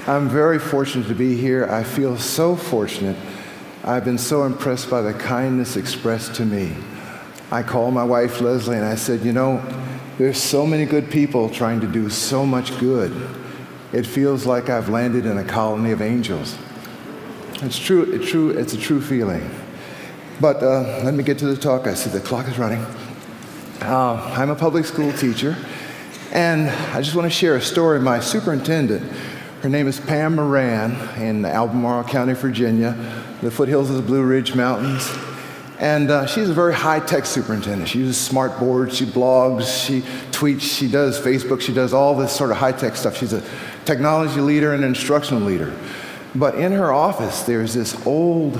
I'm very fortunate to be here. I feel so fortunate. I've been so impressed by the kindness expressed to me. I called my wife, Leslie, and I said, you know, there's so many good people trying to do so much good. It feels like I've landed in a colony of angels. It's true, it's a true feeling. But let me get to the talk. I see the clock is running. I'm a public school teacher, and I just want to share a story. My superintendent, her name is Pam Moran in Albemarle County, Virginia, the foothills of the Blue Ridge Mountains. And she's a very high-tech superintendent. She uses smart boards, she blogs, she tweets, she does Facebook, she does all this sort of high-tech stuff. She's a technology leader and an instructional leader. But in her office, there's this old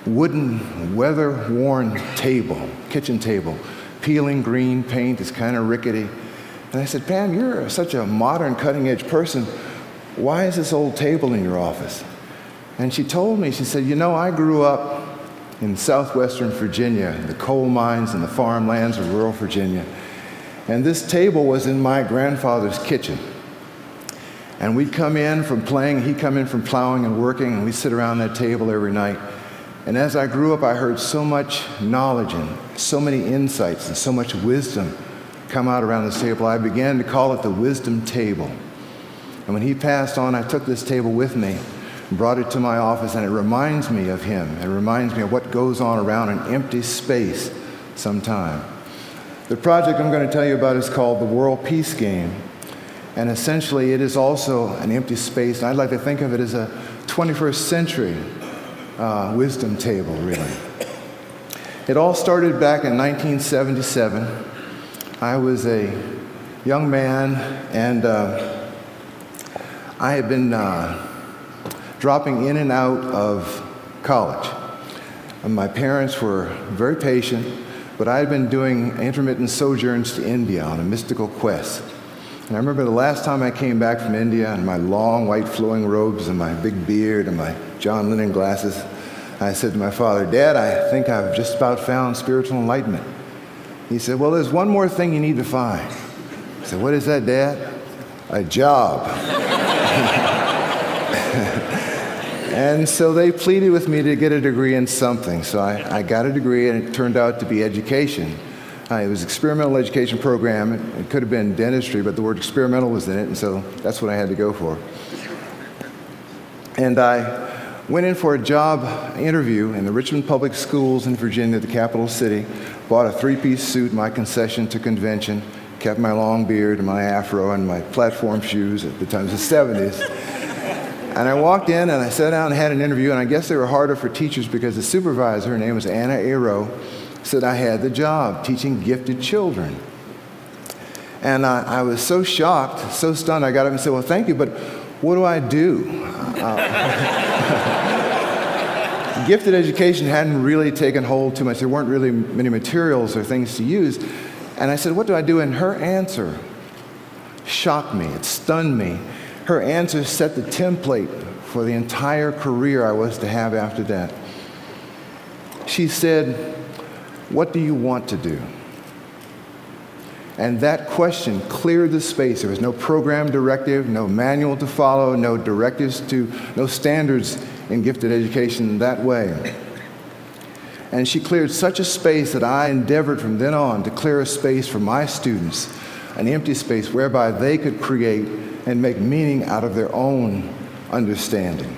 wooden, weather-worn table, kitchen table, peeling green paint. It's kind of rickety. And I said, Pam, you're such a modern, cutting-edge person. Why is this old table in your office? And she told me, she said, you know, I grew up in southwestern Virginia, the coal mines and the farmlands of rural Virginia. And this table was in my grandfather's kitchen. And we'd come in from playing, he'd come in from plowing and working, and we'd sit around that table every night. And as I grew up, I heard so much knowledge and so many insights and so much wisdom come out around this table. I began to call it the wisdom table. And when he passed on, I took this table with me, brought it to my office, and it reminds me of him. It reminds me of what goes on around an empty space sometime. The project I'm going to tell you about is called the World Peace Game, and essentially it is also an empty space, and I'd like to think of it as a 21st century wisdom table, really. It all started back in 1977. I was a young man, and I had been dropping in and out of college. And my parents were very patient, but I had been doing intermittent sojourns to India on a mystical quest. And I remember the last time I came back from India in my long white flowing robes and my big beard and my John Lennon glasses, I said to my father, Dad, I think I've just about found spiritual enlightenment. He said, well, there's one more thing you need to find. I said, what is that, Dad? A job. And so they pleaded with me to get a degree in something. So I got a degree, and it turned out to be education. It was an experimental education program. It could have been dentistry, but the word experimental was in it, and so that's what I had to go for. And I went in for a job interview in the Richmond Public Schools in Virginia, the capital city, bought a three-piece suit, my concession to convention, kept my long beard and my afro and my platform shoes at the time, it was the 70s. And I walked in and I sat down and had an interview, and I guess they were harder for teachers because the supervisor, her name was Anna Aero, said I had the job teaching gifted children. And I was so shocked, so stunned, I got up and said, well, thank you, but what do I do? Gifted education hadn't really taken hold too much. There weren't really many materials or things to use. And I said, what do I do? And her answer shocked me. It stunned me. Her answer set the template for the entire career I was to have after that. She said, what do you want to do? And that question cleared the space. There was no program directive, no manual to follow, no directives no standards in gifted education that way. And she cleared such a space that I endeavored from then on to clear a space for my students, an empty space whereby they could create and make meaning out of their own understanding.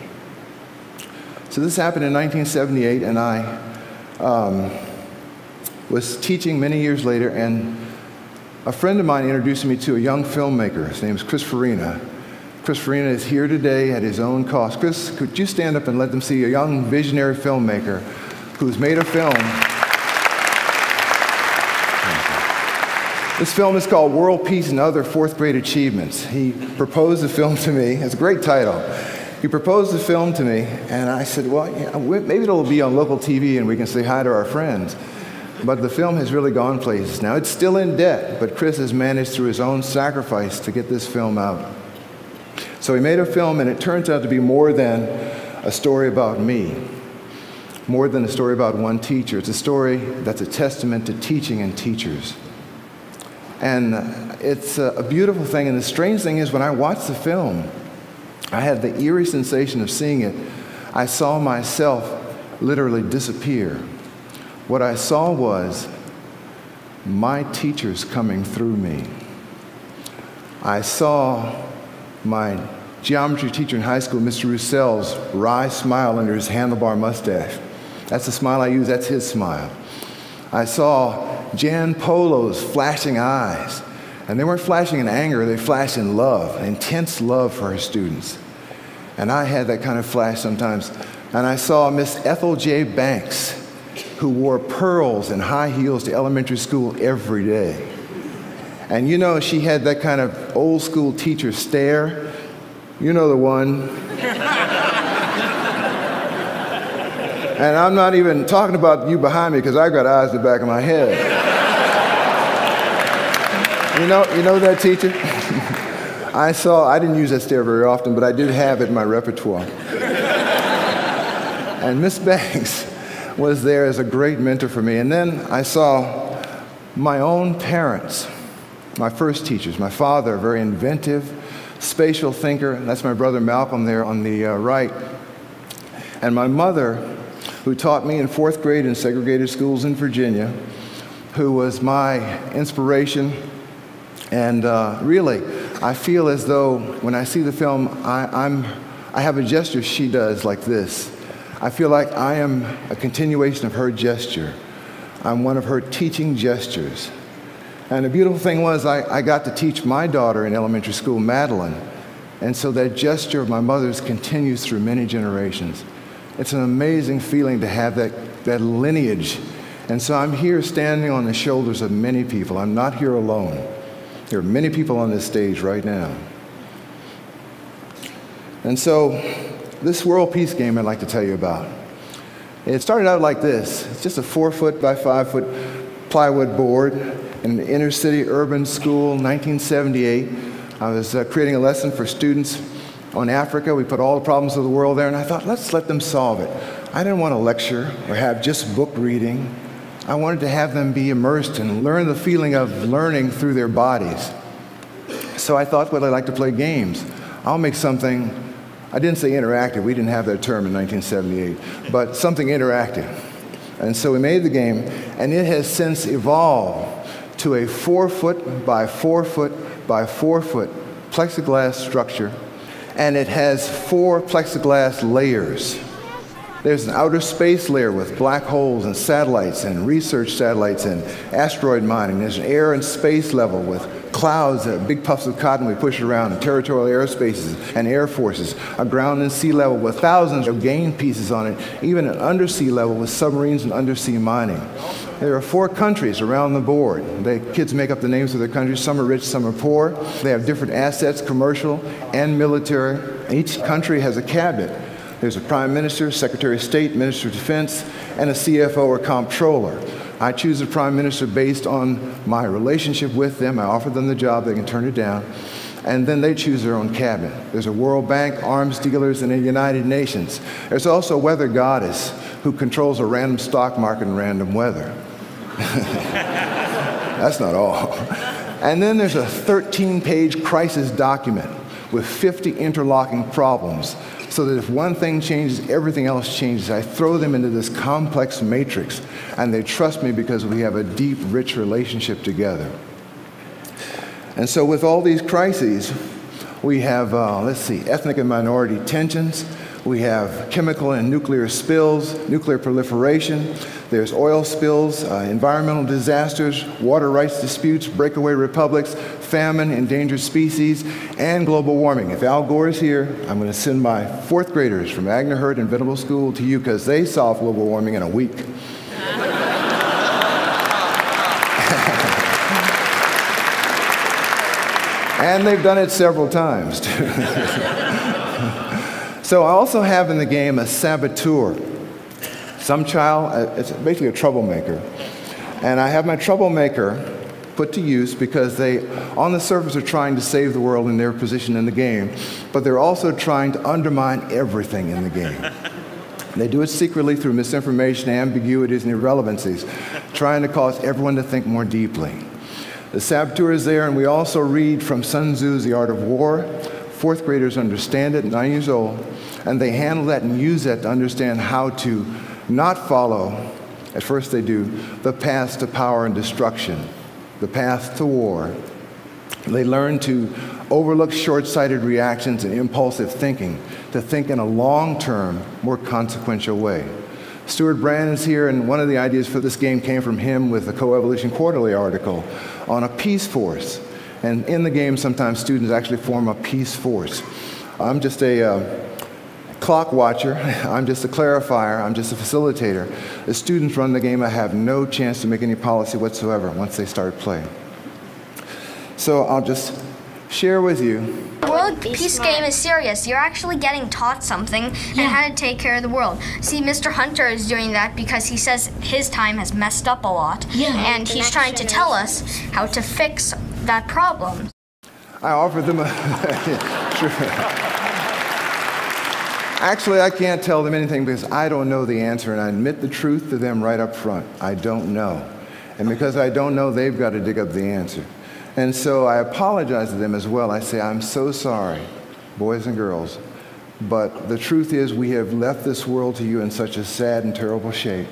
So this happened in 1978, and I was teaching many years later, and a friend of mine introduced me to a young filmmaker. His name is Chris Farina. Chris Farina is here today at his own cost. Chris, could you stand up and let them see a young visionary filmmaker who's made a film. This film is called World Peace and Other Fourth Grade Achievements. He proposed the film to me. It's a great title. He proposed the film to me, and I said, well, yeah, maybe it'll be on local TV and we can say hi to our friends. But the film has really gone places. Now, it's still in debt, but Chris has managed through his own sacrifice to get this film out. So he made a film, and it turns out to be more than a story about me, more than a story about one teacher. It's a story that's a testament to teaching and teachers. And it's a beautiful thing, and the strange thing is when I watch the film, I had the eerie sensation of seeing it. I saw myself literally disappear. What I saw was my teachers coming through me. I saw my geometry teacher in high school, Mr. Roussel's wry smile under his handlebar mustache. That's the smile I use, that's his smile. I saw Jan Polo's flashing eyes. And they weren't flashing in anger, they flashed in love, intense love for her students. And I had that kind of flash sometimes. And I saw Miss Ethel J. Banks, who wore pearls and high heels to elementary school every day. And you know, she had that kind of old school teacher stare. You know the one. And I'm not even talking about you behind me because I got eyes in the back of my head. You know that teacher? I didn't use that stare very often, but I did have it in my repertoire. And Miss Banks was there as a great mentor for me. And then I saw my own parents, my first teachers. My father, a very inventive, spatial thinker. That's my brother Malcolm there on the right. And my mother, who taught me in 4th grade in segregated schools in Virginia, who was my inspiration. And really, I feel as though when I see the film, I have a gesture she does like this. I feel like I am a continuation of her gesture. I'm one of her teaching gestures. And the beautiful thing was I got to teach my daughter in elementary school, Madeline. And so that gesture of my mother's continues through many generations. It's an amazing feeling to have that lineage. And so I'm here standing on the shoulders of many people. I'm not here alone. There are many people on this stage right now. And so this World Peace Game I'd like to tell you about. It started out like this. It's just a 4-foot by 5-foot plywood board in an inner city urban school, 1978. I was creating a lesson for students on Africa. We put all the problems of the world there, and I thought, let's let them solve it. I didn't want to lecture or have just book reading. I wanted to have them be immersed and learn the feeling of learning through their bodies. So I thought, well, I'd like to play games. I'll make something, I didn't say interactive, we didn't have that term in 1978, but something interactive. And so we made the game, and it has since evolved to a 4-foot by 4-foot by 4-foot plexiglass structure, and it has 4 plexiglass layers. There's an outer space layer with black holes and satellites and research satellites and asteroid mining. There's an air and space level with clouds, big puffs of cotton we push around, and territorial airspaces and air forces. A ground and sea level with thousands of game pieces on it, even an undersea level with submarines and undersea mining. There are 4 countries around the board. The kids make up the names of their countries. Some are rich, some are poor. They have different assets, commercial and military. Each country has a cabinet. There's a prime minister, secretary of state, minister of defense, and a CFO or comptroller. I choose a prime minister based on my relationship with them. I offer them the job, they can turn it down. And then they choose their own cabinet. There's a World Bank, arms dealers, and a United Nations. There's also a weather goddess who controls a random stock market and random weather. That's not all. And then there's a 13-page crisis document with 50 interlocking problems, so that if one thing changes, everything else changes. I throw them into this complex matrix, and they trust me because we have a deep, rich relationship together. And so with all these crises, we have, ethnic and minority tensions. We have chemical and nuclear spills, nuclear proliferation. There's oil spills, environmental disasters, water rights disputes, breakaway republics, famine, endangered species, and global warming. If Al Gore is here, I'm going to send my 4th graders from Agner Hurt and Venable School to you because they solved global warming in a week. And they've done it several times, too. So I also have in the game a saboteur. Some child, it's basically a troublemaker. And I have my troublemaker put to use because they, on the surface, are trying to save the world in their position in the game, but they're also trying to undermine everything in the game. They do it secretly through misinformation, ambiguities, and irrelevancies, trying to cause everyone to think more deeply. The saboteur is there, and we also read from Sun Tzu's The Art of War, Fourth graders understand it, 9 years old, and they handle that and use that to understand how to not follow, at first they do, the path to power and destruction, the path to war. They learn to overlook short-sighted reactions and impulsive thinking, to think in a long-term, more consequential way. Stuart Brand is here, and one of the ideas for this game came from him with the Coevolution Quarterly article on a peace force. And in the game, sometimes students actually form a peace force. I'm just a clock watcher. I'm just a clarifier. I'm just a facilitator. The students run the game. I have no chance to make any policy whatsoever once they start playing. So I'll just share with you. The World Peace game is serious. You're actually getting taught something and how to take care of the world. See, Mr. Hunter is doing that because he says his time has messed up a lot. And he's trying to tell us how to fix that problem. I offered them a... Actually, I can't tell them anything because I don't know the answer, and I admit the truth to them right up front. I don't know. And because I don't know, they've got to dig up the answer. And so I apologize to them as well. I say, I'm so sorry, boys and girls, but the truth is we have left this world to you in such a sad and terrible shape.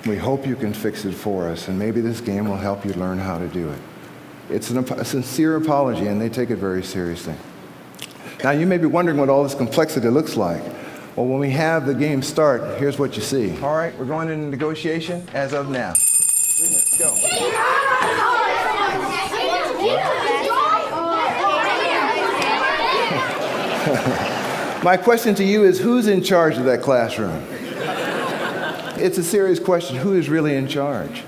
We hope you can fix it for us, and maybe this game will help you learn how to do it. It's a sincere apology, and they take it very seriously. Now, you may be wondering what all this complexity looks like. Well, when we have the game start, here's what you see. All right, we're going into negotiation as of now. Go. My question to you is, who's in charge of that classroom? It's a serious question. Who is really in charge?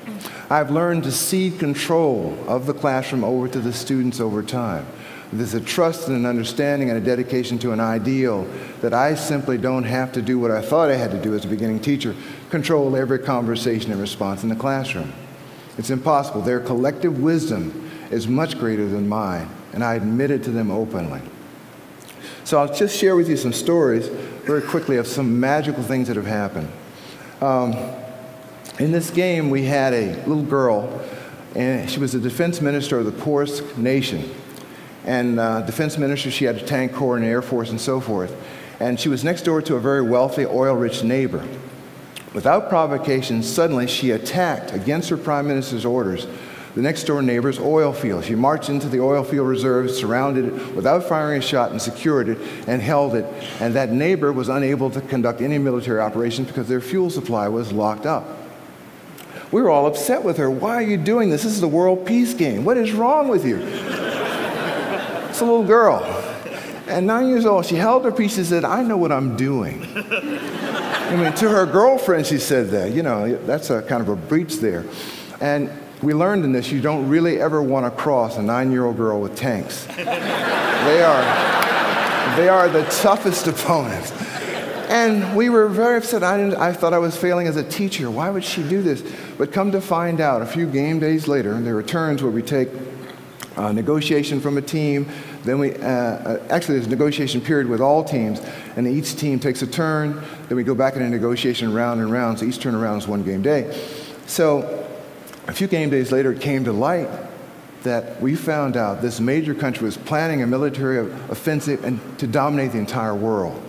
I've learned to cede control of the classroom over to the students over time. There's a trust and an understanding and a dedication to an ideal that I simply don't have to do what I thought I had to do as a beginning teacher, control every conversation and response in the classroom. It's impossible. Their collective wisdom is much greater than mine, and I admit it to them openly. So I'll just share with you some stories very quickly of some magical things that have happened. In this game, we had a little girl, and she was the defense minister of the poorest nation. And defense minister, she had a tank corps and an air force and so forth. And she was next door to a very wealthy, oil-rich neighbor. Without provocation, suddenly she attacked, against her prime minister's orders, the next door neighbor's oil field. She marched into the oil field reserve, surrounded it without firing a shot, and secured it and held it. And that neighbor was unable to conduct any military operations because their fuel supply was locked up. We were all upset with her. Why are you doing this? This is the World Peace game. What is wrong with you? It's a little girl. And 9 years old, she held her peace and said, I know what I'm doing. I mean, to her girlfriend, she said that. You know, that's a kind of a breach there. And we learned in this, you don't really ever want to cross a 9-year-old girl with tanks. They are the toughest opponents. And we were very upset. I thought I was failing as a teacher. Why would she do this? But come to find out, a few game days later, there were turns where we take negotiation from a team. Then we, actually there's a negotiation period with all teams, and each team takes a turn. Then we go back in a negotiation round and round, so each turn around is one game day. So a few game days later, it came to light that we found out this major country was planning a military offensive and to dominate the entire world.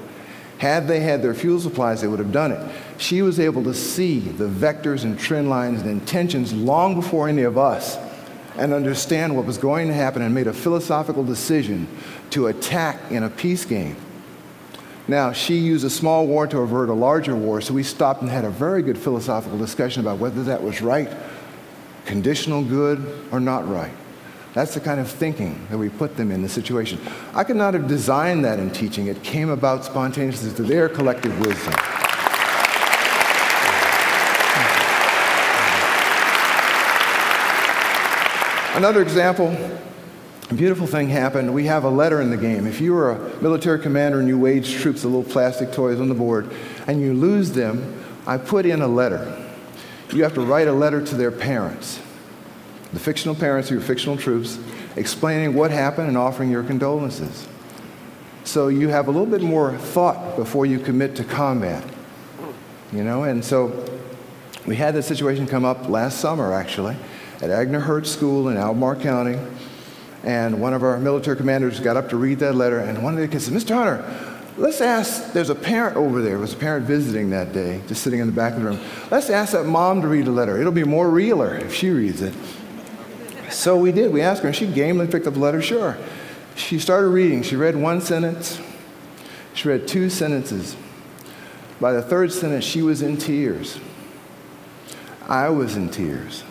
Had they had their fuel supplies, they would have done it. She was able to see the vectors and trend lines and intentions long before any of us and understand what was going to happen and made a philosophical decision to attack in a peace game. Now, she used a small war to avert a larger war, so we stopped and had a very good philosophical discussion about whether that was right, conditional good, or not right. That's the kind of thinking that we put them in the situation. I could not have designed that in teaching. It came about spontaneously to their collective wisdom. Another example, a beautiful thing happened. We have a letter in the game. If you were a military commander and you wage troops, the little plastic toys on the board, and you lose them, I put in a letter. You have to write a letter to their parents, the fictional parents of your fictional troops, explaining what happened and offering your condolences. So you have a little bit more thought before you commit to combat, you know? And so we had this situation come up last summer, actually, at Agner Hurt School in Albemarle County. And one of our military commanders got up to read that letter, and one of the kids said, Mr. Hunter, let's ask, there's a parent over there. There was a parent visiting that day, just sitting in the back of the room. Let's ask that mom to read the letter. It'll be more realer if she reads it. So we did. We asked her, and she gamely picked up the letter. Sure. She started reading. She read one sentence. She read two sentences. By the third sentence, she was in tears. I was in tears.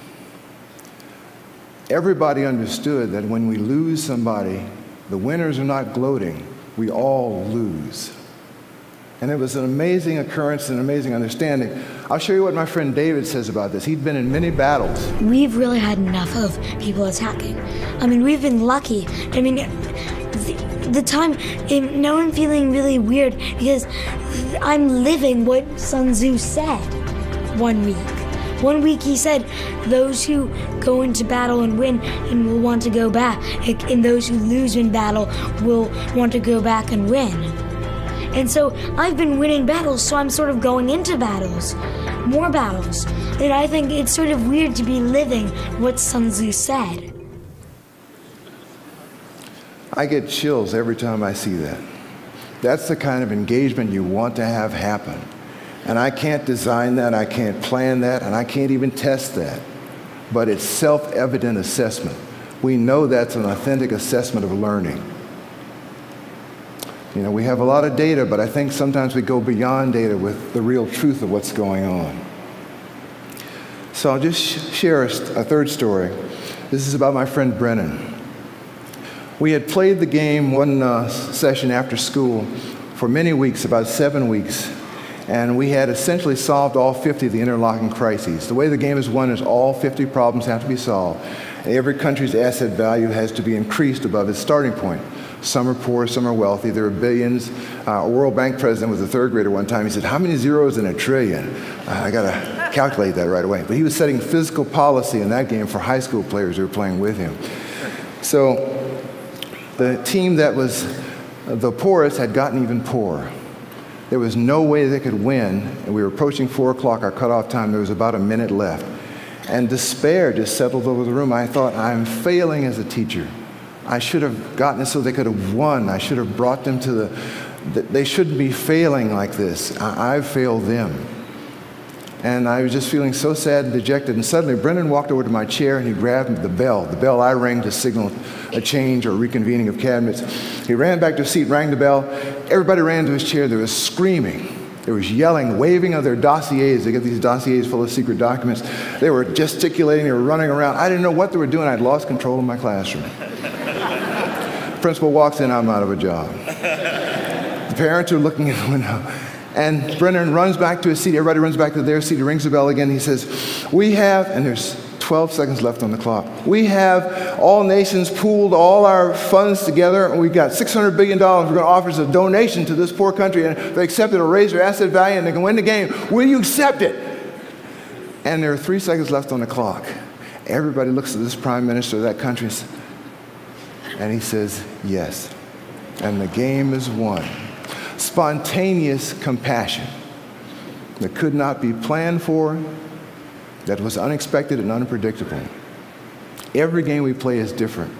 Everybody understood that when we lose somebody, the winners are not gloating. We all lose. And it was an amazing occurrence, an amazing understanding. I'll show you what my friend David says about this. He'd been in many battles. We've really had enough of people attacking. I mean, we've been lucky. I mean, the time, now I'm feeling really weird because I'm living what Sun Tzu said 1 week. 1 week he said, those who go into battle and win and will want to go back, and those who lose in battle will want to go back and win. And so I've been winning battles, so I'm sort of going into battles, more battles. And I think it's sort of weird to be living what Sun Tzu said. I get chills every time I see that. That's the kind of engagement you want to have happen. And I can't design that, I can't plan that, and I can't even test that. But it's self-evident assessment. We know that's an authentic assessment of learning. You know, we have a lot of data, but I think sometimes we go beyond data with the real truth of what's going on. So I'll just share a third story. This is about my friend Brennan. We had played the game one session after school for many weeks, about 7 weeks. And we had essentially solved all 50 of the interlocking crises. The way the game is won is all 50 problems have to be solved. And every country's asset value has to be increased above its starting point. Some are poor, some are wealthy, there are billions. A World Bank president was a third grader one time. He said, how many zeros in a trillion? I got to calculate that right away. But he was setting fiscal policy in that game for high school players who were playing with him. So the team that was the poorest had gotten even poorer. There was no way they could win, and we were approaching 4 o'clock, our cutoff time. There was about a minute left. And despair just settled over the room. I thought, I'm failing as a teacher. I should have gotten it so they could have won. I should have brought them to they shouldn't be failing like this. I've failed them. And I was just feeling so sad and dejected. And suddenly, Brendan walked over to my chair and he grabbed the bell I rang to signal a change or reconvening of cabinets. He ran back to his seat, rang the bell. Everybody ran to his chair. There was screaming. There was yelling, waving of their dossiers. They get these dossiers full of secret documents. They were gesticulating. They were running around. I didn't know what they were doing. I'd lost control of my classroom. Principal walks in, I'm out of a job. The parents are looking in the window. And Brennan runs back to his seat. Everybody runs back to their seat. He rings the bell again. He says, we have, and there's 12 seconds left on the clock. We have all nations pooled all our funds together, and we've got $600 billion. We're going to offer as a donation to this poor country, and if they accept it, it'll raise their asset value, and they can win the game. Will you accept it? And there are 3 seconds left on the clock. Everybody looks at this prime minister of that country, and he says, yes. And the game is won. Spontaneous compassion that could not be planned for, that was unexpected and unpredictable. Every game we play is different.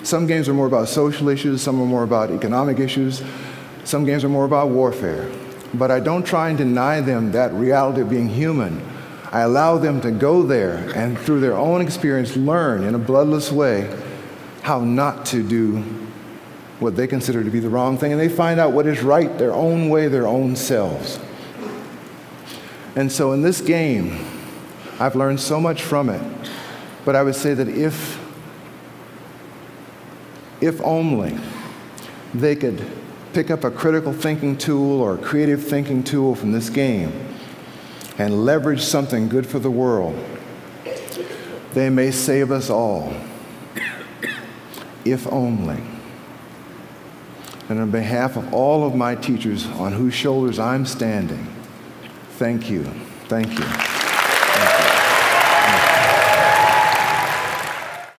Some games are more about social issues, some are more about economic issues, some games are more about warfare. But I don't try and deny them that reality of being human. I allow them to go there and through their own experience learn in a bloodless way how not to do what they consider to be the wrong thing, and they find out what is right their own way, their own selves. And so in this game, I've learned so much from it, but I would say that if only they could pick up a critical thinking tool or a creative thinking tool from this game and leverage something good for the world, they may save us all. If only. And on behalf of all of my teachers on whose shoulders I'm standing, thank you. Thank you.